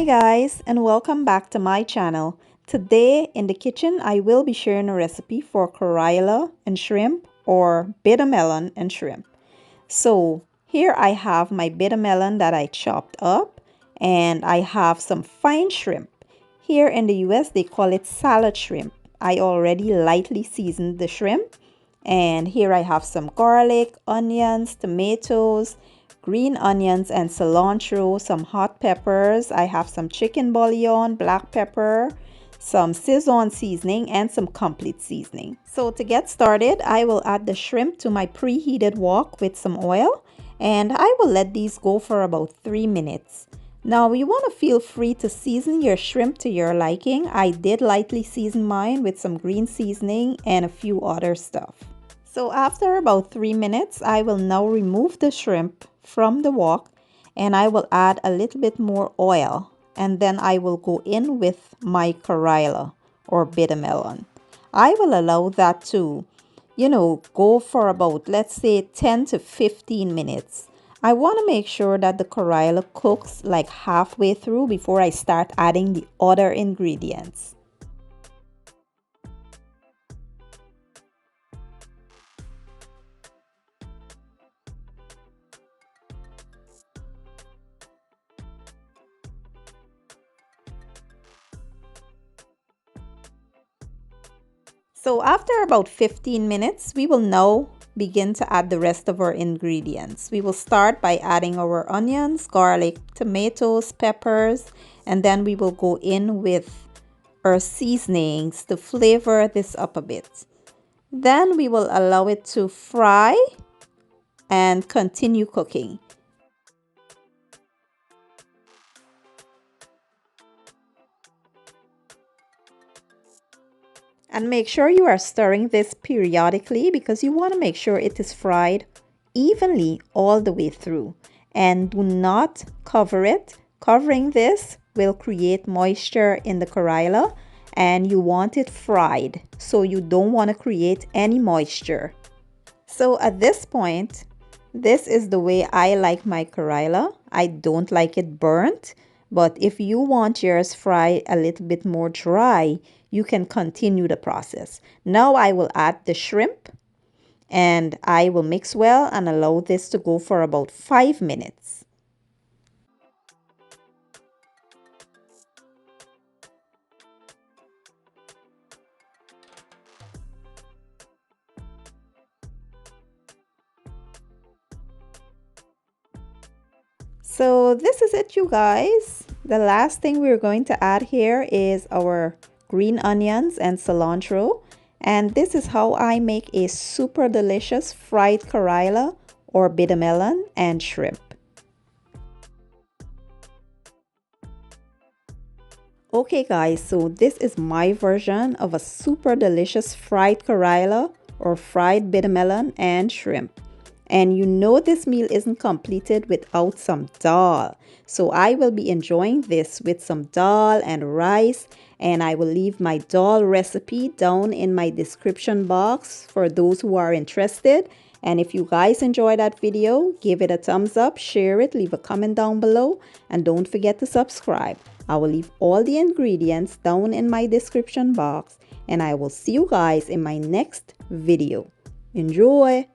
Hi guys, and welcome back to my channel. Today in the kitchen I will be sharing a recipe for KARELA and shrimp, or bitter melon and shrimp. So here I have my bitter melon that I chopped up, and I have some fine shrimp. Here in the US they call it salad shrimp. I already lightly seasoned the shrimp, and here I have some garlic, onions, tomatoes, green onions and cilantro, some hot peppers. I have some chicken bouillon, black pepper, some sazon seasoning, and some complete seasoning. So to get started, I will add the shrimp to my preheated wok with some oil, and I will let these go for about 3 minutes. Now you want to feel free to season your shrimp to your liking. I did lightly season mine with some green seasoning and a few other stuff. So after about 3 minutes, I will now remove the shrimp from the wok, and I will add a little bit more oil, and then I will go in with my KARELA or bitter melon. I will allow that to, go for about, let's say, 10 to 15 minutes. I want to make sure that the KARELA cooks like halfway through before I start adding the other ingredients. So after about 15 minutes, we will now begin to add the rest of our ingredients. We will start by adding our onions, garlic, tomatoes, peppers, and then we will go in with our seasonings to flavor this up a bit. Then we will allow it to fry and continue cooking. And make sure you are stirring this periodically because you want to make sure it is fried evenly all the way through. And do not cover it. Covering this will create moisture in the KARELA, and you want it fried, so you don't want to create any moisture. So at this point, this is the way I like my KARELA. I don't like it burnt, but if you want yours fried a little bit more dry, you can continue the process. Now I will add the shrimp, and I will mix well and allow this to go for about 5 minutes. So this is it, you guys. The last thing we're going to add here is our green onions and cilantro, and this is how I make a super delicious fried KARELA or bitter melon and shrimp. Okay guys, so this is my version of a super delicious fried KARELA or fried bitter melon and shrimp. And you know this meal isn't completed without some dal. So I will be enjoying this with some dal and rice, and I will leave my dal recipe down in my description box for those who are interested. And if you guys enjoyed that video, give it a thumbs up, share it, leave a comment down below, and don't forget to subscribe. I will leave all the ingredients down in my description box, and I will see you guys in my next video. Enjoy!